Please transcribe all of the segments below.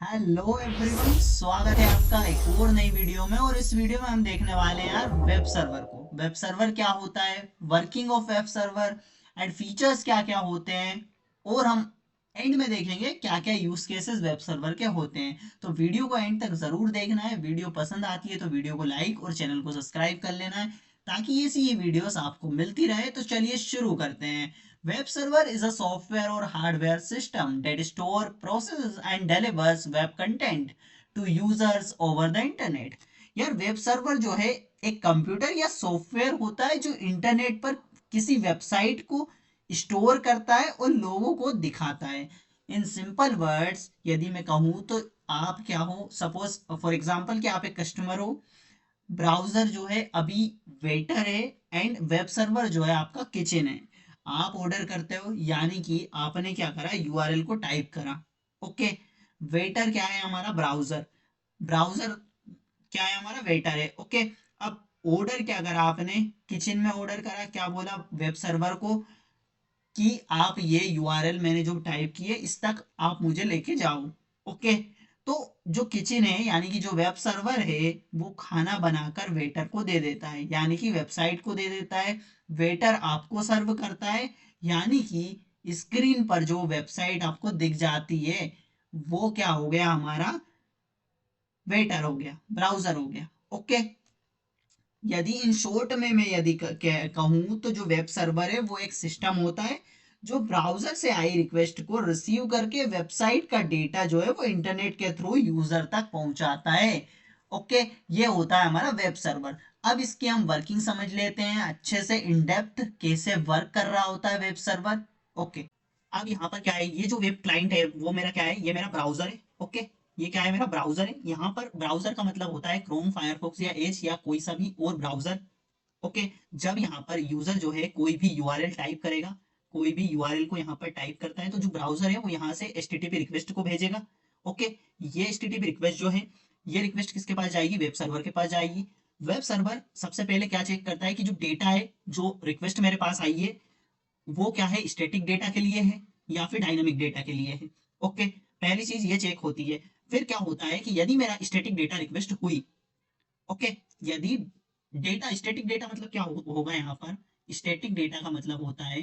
Hello everyone, स्वागत है आपका एक और नई वीडियो में। और इस वीडियो में हम देखने वाले हैं यार वेब सर्वर को। वेब सर्वर क्या होता है, working of web server and features क्या क्या होते हैं, और हम एंड में देखेंगे क्या क्या यूज केसेस वेब सर्वर के होते हैं। तो वीडियो को एंड तक जरूर देखना है। वीडियो पसंद आती है तो वीडियो को लाइक और चैनल को सब्सक्राइब कर लेना है, ताकि ये वीडियोस आपको मिलती रहे। तो चलिए शुरू करते हैं। Web server is a software or hardware system that store, processes and delivers web content to users over the internet। यार वेब सर्वर जो है एक कंप्यूटर या सॉफ्टवेयर होता है जो इंटरनेट पर किसी वेबसाइट को स्टोर करता है और लोगों को दिखाता है। इन सिंपल वर्ड्स यदि मैं कहूँ तो आप क्या हो, सपोज फॉर एग्जांपल कि आप एक कस्टमर हो, ब्राउजर जो है अभी वेटर है एंड वेब सर्वर जो है आपका किचन है। आप ऑर्डर करते हो, यानी कि आपने क्या करा, यूआरएल को टाइप करा। ओके, वेटर क्या है हमारा, ब्राउजर। ब्राउजर क्या है हमारा, वेटर है। ओके, अब ऑर्डर क्या करा आपने, किचन में ऑर्डर करा, क्या बोला वेब सर्वर को कि आप ये यूआरएल मैंने जो टाइप की है इस तक आप मुझे लेके जाओ। ओके, तो जो किचन है यानी कि जो वेब सर्वर है वो खाना बनाकर वेटर को दे देता है, यानी कि वेबसाइट को दे देता है। वेटर आपको सर्व करता है, यानी कि स्क्रीन पर जो वेबसाइट आपको दिख जाती है वो क्या हो गया हमारा, वेटर हो गया, ब्राउजर हो गया। ओके, यदि इन शॉर्ट में मैं यदि कहूं तो जो वेब सर्वर है वो एक सिस्टम होता है जो ब्राउजर से आई रिक्वेस्ट को रिसीव करके वेबसाइट का डेटा जो है वो इंटरनेट के थ्रू यूजर तक पहुंचाता है। ओके, ये होता है हमारा वेब सर्वर। अब इसकी हम वर्किंग समझ लेते हैं अच्छे से, इन डेप्थ कैसे वर्क कर रहा होता है वेब सर्वर। ओके, अब यहाँ पर क्या है, ये जो वेब क्लाइंट है वो मेरा क्या है, ये मेरा ब्राउजर है। ओके, ये क्या है, मेरा ब्राउजर है। यहाँ पर ब्राउजर का मतलब होता है क्रोम, फायरफॉक्स या एज या कोई सा भी और ब्राउजर। ओके, जब यहाँ पर यूजर जो है कोई भी यूआरएल टाइप करेगा, कोई भी यूआरएल को यहाँ पर टाइप करता है तो जो ब्राउजर है वो यहाँ से एचटीटीपी रिक्वेस्ट को भेजेगा। ओके, ये एचटीटीपी रिक्वेस्ट जो है, ये रिक्वेस्ट किसके पास जाएगी, वेब सर्वर के पास जाएगी। वेब सर्वर सबसे पहले क्या चेक करता है कि जो डेटा है, जो रिक्वेस्ट मेरे पास आई है वो क्या है, स्टैटिक डेटा के लिए है या फिर डायनामिक डेटा के लिए है। ओके, पहली चीज ये चेक होती है। फिर क्या होता है कि यदि मेरा स्टैटिक डेटा रिक्वेस्ट हुई, ओके, यदि डेटा स्टैटिक डेटा मतलब क्या होगा यहाँ पर, स्टैटिक डेटा का मतलब होता है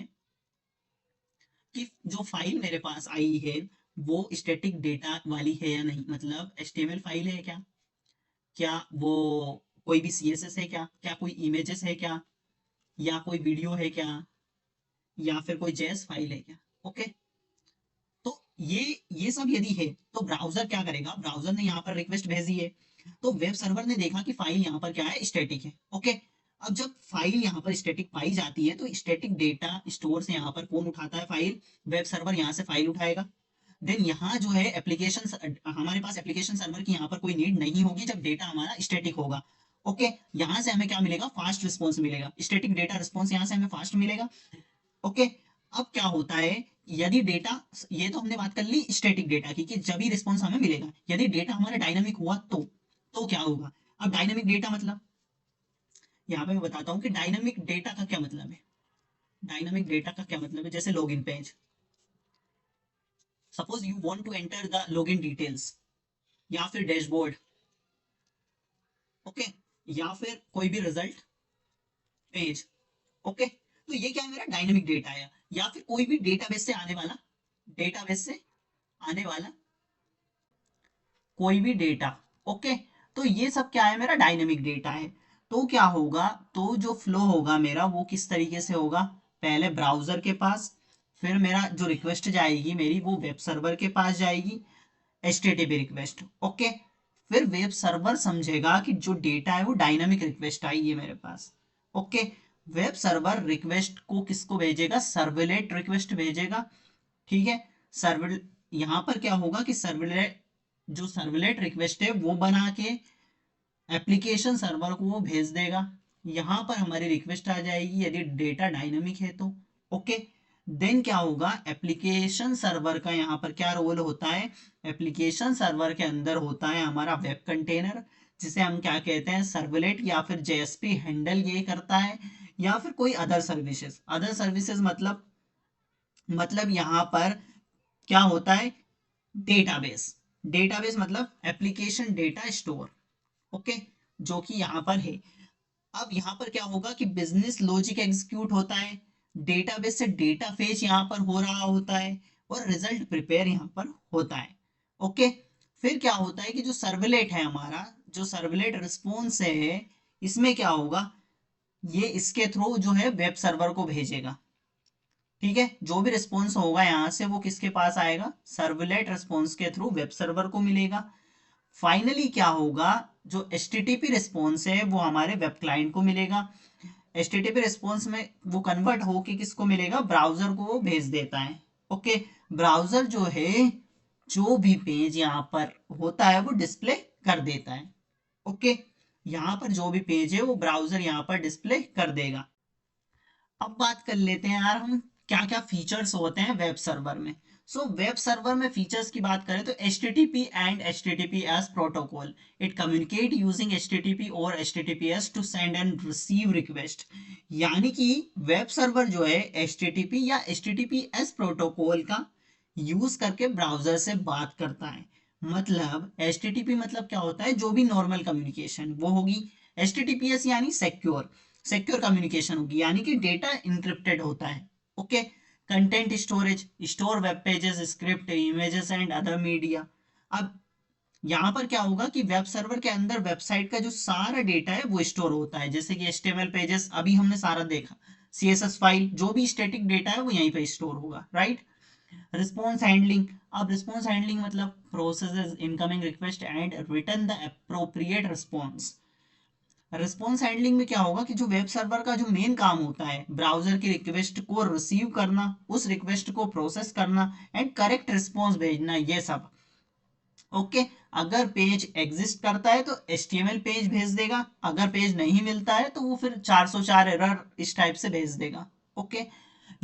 कि जो फाइल मेरे पास आई है वो स्टैटिक डेटा वाली है या नहीं, मतलब एचटीएमएल फाइल है क्या, क्या वो कोई भी सीएसएस है क्या, क्या कोई इमेजेस है क्या, या कोई वीडियो है क्या, या फिर कोई जेएस फाइल है क्या। ओके, तो ये सब यदि है तो ब्राउजर क्या करेगा, ब्राउजर ने यहाँ पर रिक्वेस्ट भेजी है तो वेब सर्वर ने देखा कि फाइल यहाँ पर क्या है, स्टैटिक है। ओके, अब जब फाइल यहाँ पर स्टैटिक पाई जाती है तो स्टैटिक डेटा स्टोर से यहाँ पर कौन उठाता है, फाइल, वेब सर्वर यहाँ से फाइल उठाएगा। देन यहाँ जो है एप्लीकेशन, हमारे पास एप्लीकेशन सर्वर की यहाँ पर कोई नीड नहीं होगी जब डेटा हमारा स्टैटिक होगा। ओके, यहाँ से हमें क्या मिलेगा, फास्ट रिस्पॉन्स मिलेगा, स्टैटिक डेटा रिस्पॉन्स यहाँ से हमें फास्ट मिलेगा। ओके, अब क्या होता है, यदि डेटा, ये तो हमने बात कर ली स्टैटिक डेटा की कि जब ही रिस्पॉन्स हमें मिलेगा, यदि डेटा हमारा डायनामिक हुआ तो क्या होगा। अब डायनामिक डेटा मतलब, यहाँ पे मैं बताता हूँ कि डायनामिक डेटा का क्या मतलब है। डायनामिक डेटा का क्या मतलब है, जैसे login page, suppose you want to enter the login details, या फिर डैशबोर्ड। ओके, या फिर कोई भी रिजल्ट पेज। ओके, तो ये क्या है, मेरा डायनामिक डेटा है, या फिर कोई भी डेटाबेस से आने वाला, डेटाबेस से आने वाला कोई भी डेटा। ओके, तो ये सब क्या है, मेरा डायनेमिक डेटा है। तो क्या होगा, तो जो फ्लो होगा मेरा वो किस तरीके से होगा, पहले ब्राउजर के पास, फिर मेरा जो रिक्वेस्ट जाएगी मेरी वो वेब सर्वर के पास जाएगी, एचटीटीपी रिक्वेस्ट। ओके, फिर वेब सर्वर समझेगा कि जो डेटा है वो डायनामिक रिक्वेस्ट आई है मेरे पास। ओके, वेब सर्वर रिक्वेस्ट को किसको भेजेगा, सर्वलेट रिक्वेस्ट भेजेगा। ठीक है, सर्वर, यहां पर क्या होगा कि सर्वलेट, जो सर्वलेट रिक्वेस्ट है वो बना के एप्लीकेशन सर्वर को वो भेज देगा। यहां पर हमारी रिक्वेस्ट आ जाएगी यदि डेटा डायनामिक है तो। ओके, देन क्या होगा, एप्लीकेशन सर्वर का यहाँ पर क्या रोल होता है, एप्लीकेशन सर्वर के अंदर होता है हमारा वेब कंटेनर, जिसे हम क्या कहते हैं, सर्वलेट या फिर जेएसपी हैंडल ये करता है, या फिर कोई अदर सर्विसेज। अदर सर्विसेज मतलब यहाँ पर क्या होता है, डेटाबेस। डेटाबेस मतलब एप्लीकेशन डेटा स्टोर, ओके, जो कि यहाँ पर है। अब यहाँ पर क्या होगा कि बिजनेस लॉजिक एग्जीक्यूट होता है, डेटाबेस से डेटा फेच यहाँ पर हो रहा होता है, और रिजल्ट प्रिपेयर यहाँ पर होता है, ओके। फिर क्या होता है कि जो सर्वलेट है हमारा, जो सर्वलेट रिस्पॉन्स है, इसमें क्या होगा, ये इसके थ्रू जो है वेब सर्वर को भेजेगा, ठीक है। जो भी रिस्पॉन्स होगा यहाँ से वो किसके पास आएगा, सर्वलेट रिस्पॉन्स के थ्रू वेब सर्वर को मिलेगा। फाइनली क्या होगा, जो HTTP रिस्पॉन्स है वो हमारे वेब क्लाइंट को मिलेगा। HTTP रिस्पॉन्स में वो कन्वर्ट होके किसको मिलेगा, ब्राउजर को वो भेज देता है, ओके। ब्राउजर जो है जो भी पेज यहाँ पर होता है वो डिस्प्ले कर देता है, ओके। यहाँ पर जो भी पेज है वो ब्राउजर यहाँ पर डिस्प्ले कर देगा। अब बात कर लेते हैं यार हम, क्या क्या फीचर्स होते हैं वेब सर्वर में। वेब सर्वर में फीचर्स की बात करें तो HTTP and HTTPS protocol, it communicate using HTTP और HTTPS to send and receive request. यानी कि वेब सर्वर जो है HTTP या HTTPS प्रोटोकॉल का यूज करके ब्राउजर से बात करता है। मतलब HTTP मतलब क्या होता है, जो भी नॉर्मल कम्युनिकेशन वो होगी। HTTPS यानी सिक्योर कम्युनिकेशन होगी, यानी कि डेटा इंक्रिप्टेड होता है, okay. Content storage, store web pages, script, images and other media. अब यहाँ पर क्या होगा कि वेब सर्वर के अंदर वेबसाइट का जो सारा डेटा है वो स्टोर होता है, जैसे कि HTML पेजेस अभी हमने सारा देखा, CSS फाइल, जो भी स्टैटिक डेटा है वो यहीं पे स्टोर होगा, राइट। रिस्पॉन्स हैंडलिंग, अब रिस्पॉन्स हैंडलिंग मतलब processes incoming request and return the appropriate response. Response handling में क्या होगा कि जो वेब सर्वर का जो मेन काम होता है, ब्राउजर की रिक्वेस्ट को रिसीव करना, उस रिक्वेस्ट को प्रोसेस करना एंड करेक्ट रिस्पॉन्स भेजना, ये सब, ओके। अगर पेज एग्जिस्ट करता है तो HTML पेज भेज देगा, अगर पेज नहीं मिलता है तो वो फिर 404 एरर इस टाइप से भेज देगा, okay.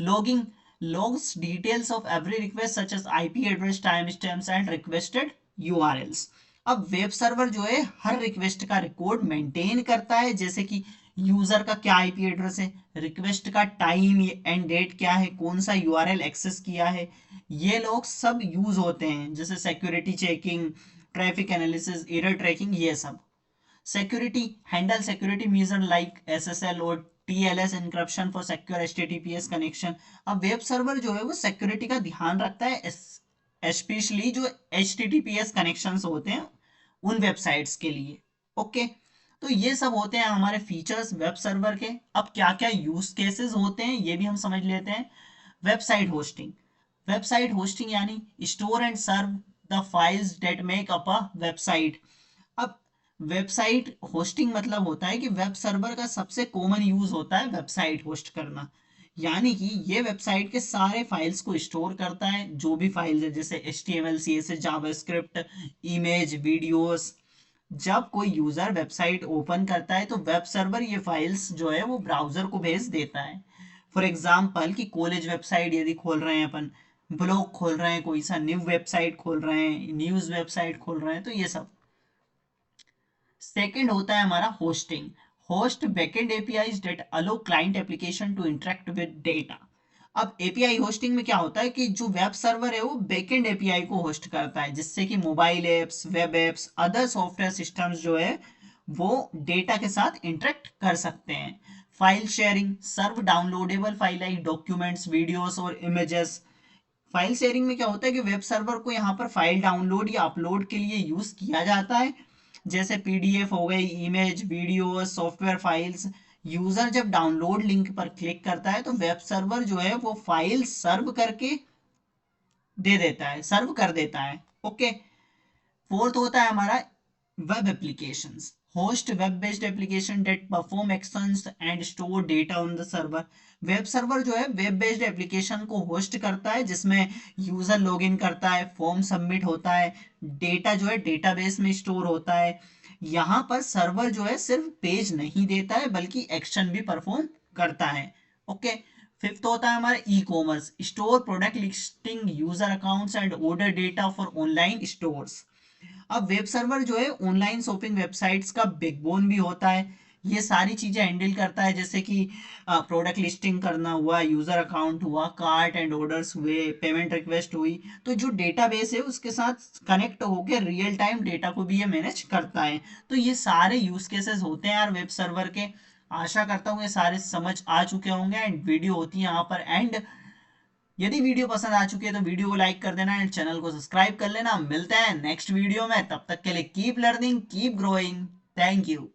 Logging, logs details of every request such as IP address, timestamps and requested URLs। अब वेब सर्वर जो है हर रिक्वेस्ट का रिकॉर्ड मेंटेन करता है, जैसे कि यूजर का क्या IP एड्रेस है, रिक्वेस्ट का टाइम एंड डेट क्या है, कौन सा URL एक्सेस किया है, ये लोग सब यूज होते हैं, जैसे security checking, traffic analysis, error tracking, ये सब। Security, handle security measure like SSL और TLS encryption for secure HTTPS connection. अब वेब सर्वर जो है वो सिक्योरिटी का ध्यान रखता है, स्पेशली जो HTTPS कनेक्शंस होते हैं उन वेबसाइट्स के लिए, ओके। तो ये सब होते हैं हमारे फीचर्स वेब सर्वर के। अब क्या क्या यूज केसेस होते हैं ये भी हम समझ लेते हैं। वेबसाइट होस्टिंग, वेबसाइट होस्टिंग यानी store and serve the files that make up a website. अब वेबसाइट होस्टिंग मतलब होता है कि वेब सर्वर का सबसे कॉमन यूज होता है वेबसाइट होस्ट करना, यानी कि ये वेबसाइट के सारे फाइल्स को स्टोर करता है, जो भी फाइल्स है जैसे HTML, CSS, JavaScript, image, videos. जब कोई यूजर वेबसाइट ओपन करता है तो वेब सर्वर ये फाइल्स जो है वो ब्राउजर को भेज देता है। फॉर एग्जाम्पल कि कॉलेज वेबसाइट यदि खोल रहे हैं अपन, ब्लॉग खोल रहे हैं, कोई सा न्यू वेबसाइट खोल रहे हैं, न्यूज वेबसाइट खोल रहे हैं, तो ये सब। सेकंड होता है हमारा hosting, host backend APIs that allow client application to interact with data. अब एपीआई होस्टिंग में क्या होता है कि जो वेब सर्वर है वो बैकएंड एपीआई को होस्ट करता है, जिससे कि mobile apps, web apps, other software systems जो है वो डेटा के साथ इंटरेक्ट कर सकते हैं। File sharing, serve downloadable file like documents, videos और इमेजेस। फाइल शेयरिंग में क्या होता है कि वेब सर्वर को यहाँ पर फाइल डाउनलोड या अपलोड के लिए यूज किया जाता है, जैसे PDF हो गई, image, video, software files. User जब डाउनलोड लिंक पर क्लिक करता है तो वेब सर्वर जो है वो फाइल सर्व करके दे देता है, सर्व कर देता है, ओके। फोर्थ होता है हमारा web applications, host web based application that perform actions and store data on the server. Web server जो है वेब बेस्ड एप्लीकेशन को होस्ट करता है, जिसमें यूजर लॉगिन करता है, फॉर्म सबमिट होता है, डेटा जो है डेटाबेस में स्टोर होता है। यहाँ पर सर्वर जो है सिर्फ पेज नहीं देता है बल्कि एक्शन भी परफॉर्म करता है, ओके। फिफ्थ होता है हमारा e commerce, store product listing, user accounts and order data for online stores. अब वेब सर्वर जो है ऑनलाइन शॉपिंग वेबसाइट्स का बैकबोन भी होता है, ये सारी चीजें हैंडल करता है, जैसे कि प्रोडक्ट लिस्टिंग करना हुआ, यूजर अकाउंट हुआ, कार्ट एंड ऑर्डर्स हुए, पेमेंट रिक्वेस्ट हुई। तो जो डेटाबेस है उसके साथ कनेक्ट होकर रियल टाइम डेटा को भी ये मैनेज करता है। तो ये सारे यूज केसेस होते हैं यार वेब सर्वर के। आशा करता हूँ ये सारे समझ आ चुके होंगे। एंड वीडियो होती है यहाँ पर एंड। यदि वीडियो पसंद आ चुकी है तो वीडियो को लाइक कर देना एंड चैनल को सब्सक्राइब कर लेना। मिलते हैं नेक्स्ट वीडियो में, तब तक के लिए keep learning keep growing. Thank you.